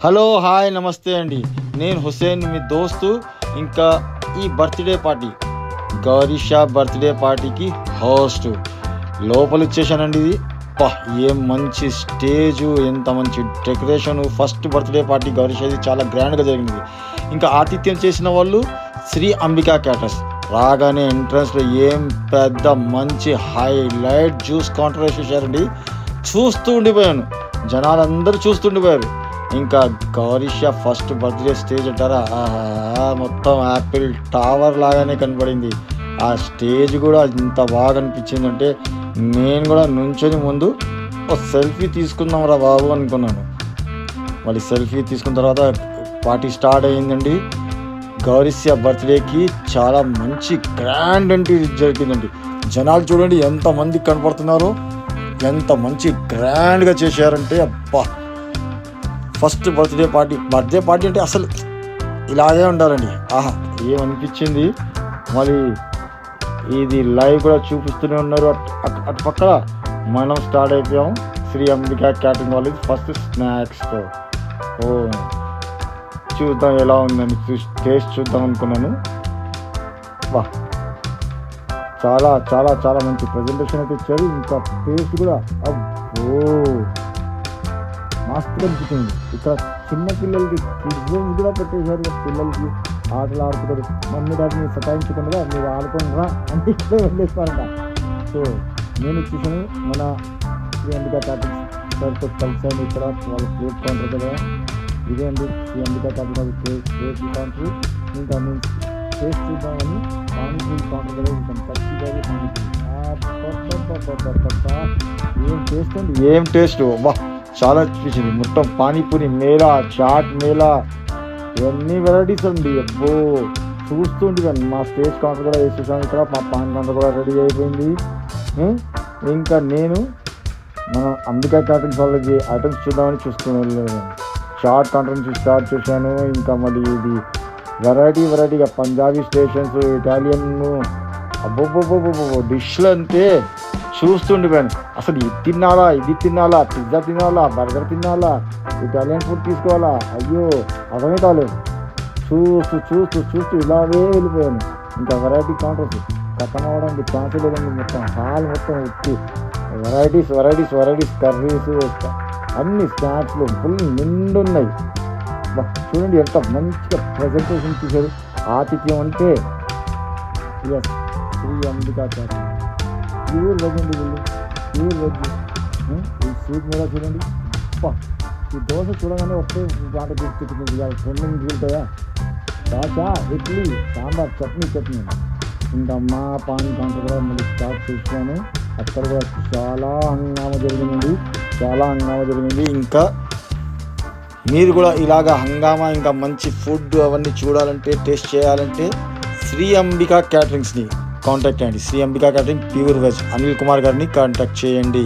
Hello hi నమస్తే అండి. నేను హుసేన్, మీ దోస్తు. ఇంకా ఈ బర్త్డే పార్టీ, గౌరీషా బర్త్డే పార్టీకి హోస్ట్ లోపల ఇచ్చేసానండి. ఇది ఏం మంచి స్టేజు, ఎంత మంచి డెకరేషను. ఫస్ట్ బర్త్డే పార్టీ గౌరీషాది చాలా గ్రాండ్గా జరిగింది. ఇంకా ఆతిథ్యం చేసిన వాళ్ళు శ్రీ అంబికా క్యాటర్స్. రాగానే ఎంట్రన్స్లో ఏం పెద్ద మంచి హైలైట్ జ్యూస్ కౌంటర్ వేసేసారండి. చూస్తూ ఉండిపోయాను, జనాలందరూ చూస్తుండిపోయారు. ఇంకా గౌరీషా ఫస్ట్ బర్త్డే స్టేజ్ అంటారా, మొత్తం యాపిల్ టవర్ లాగానే కనపడింది. ఆ స్టేజ్ కూడా ఇంత బాగా అనిపించిందంటే నేను కూడా నుంచొని ముందు ఒక సెల్ఫీ తీసుకుందాం రా బాబు అనుకున్నాను. మళ్ళీ సెల్ఫీ తీసుకున్న తర్వాత పార్టీ స్టార్ట్ అయ్యిందండి. గౌరీషా బర్త్డేకి చాలా మంచి గ్రాండ్ అంటే జరిగిందండి. జనాలు చూడండి ఎంతమంది కనపడుతున్నారో, ఎంత మంచి గ్రాండ్గా చేశారంటే అబ్బా. ఫస్ట్ బర్త్డే పార్టీ అంటే అసలు ఇలాగే ఉండాలండి. ఏమనిపించింది. మళ్ళీ ఇది లైవ్ కూడా చూపిస్తూనే ఉన్నారు. అటు పక్కన మనం స్టార్ట్ అయిపోయాం. శ్రీ అంబికా క్యాటరింగ్ వాళ్ళు ఫస్ట్ స్నాక్స్తో చూద్దాం ఎలా ఉందని టేస్ట్ చూద్దాం అనుకున్నాను. వా, చాలా చాలా చాలా మంచి ప్రజెంటేషన్ అయితే ఇచ్చారు. ఇంకా టేస్ట్ కూడా అబ్బో మస్తుగా అనిపించింది. ఇక్కడ చిన్నపిల్లలకి కిడ్స్ గేమ్స్ కూడా పెట్టేశారు. పిల్లలకి ఆటలు ఆడుతున్నారు. మమ్మీ డాడీని సతాయించకుండా మీరు ఆడుకోండిరా అంటే ఇక్కడే వదిలేస్తారంట. సో నేను చూసాను మన శ్రీ అంబికా క్యాటరింగ్ సార్తో కలిసాను. ఇక్కడ వాళ్ళ ప్లేట్ కౌంటర్ కదా, ఇదే అండి Shri Ambika catering plate counter. ఇంకా నేను టేస్ట్ చూద్దామని పానీపూరి కౌంటర్ కదా, ఇంకా పచ్చిగా పానీపూరి ఏం టేస్ట్ అండి, ఏం టేస్ట్. వా, చాలా అనిపించింది. మొత్తం పానీపూరి మేళా, చాట్ మేళా, ఇవన్నీ వెరైటీస్ అండి. అబ్బో చూస్తుండే మా స్టేజ్ కౌంటర్ కూడా వేసేసాను. ఇక్కడ మా పాన్ కౌంటర్ కూడా రెడీ అయిపోయింది. ఇంకా నేను మన అంబికా క్యాటరింగ్ వాళ్ళకి ఐటమ్స్ చూద్దామని చూస్తున్నాను. చాట్ కౌంటర్ నుంచి స్టార్ట్ చేశాను. ఇంకా మళ్ళీ ఇది వెరైటీగా పంజాబీ స్టేషన్స్, ఇటాలియన్, అబ్బోబ్బోబ్బోబ్బో డిష్లు అంటే చూస్తుండిపోయాను. అసలు ఇది తినాలా, పిజ్జా తినాలా, బర్గర్ తినాలా, ఇటాలియన్ ఫుడ్ తీసుకోవాలా, అయ్యో అర్థమే కాలేదు. చూస్తూ ఇలాగే వెళ్ళిపోయాను. ఇంకా వెరైటీ కౌంటర్స్ కథం అవ్వడానికి ఛాన్స్ లేదండి. మొత్తం హాల్ మొత్తం వచ్చి వెరైటీస్ కర్రీస్, అన్ని స్నాక్స్లు ఫుల్ నిండున్నాయి. చూడండి ఎంత మంచిగా ప్రజెంటేషన్ చేశారు. ఆతిథ్యం అంటే Shri Ambika catering pure veg అండి. Pure veg. ఈ స్వీట్ మీద చూడండి. ఈ దోశ చూడగానే ఒకటే మాట గుర్తుకుంటుంది. రెండు మిగులుతాయా, దోశ, ఇడ్లీ, సాంబార్, చట్నీ. ఇంకా మా పాన్ కౌంటర్ కూడా మళ్ళీ స్టార్ట్ చేసాను. అక్కడ కూడా చాలా హంగామా జరిగింది. ఇంకా మీరు కూడా ఇలాగా హంగామా, ఇంకా మంచి ఫుడ్ అవన్నీ చూడాలంటే, టేస్ట్ చేయాలంటే శ్రీ అంబికా క్యాటరింగ్స్ని కాంటాక్ట్ చేయండి. Shri Ambika catering pure veg Anil Kumar గారిని కాంటాక్ట్ చేయండి.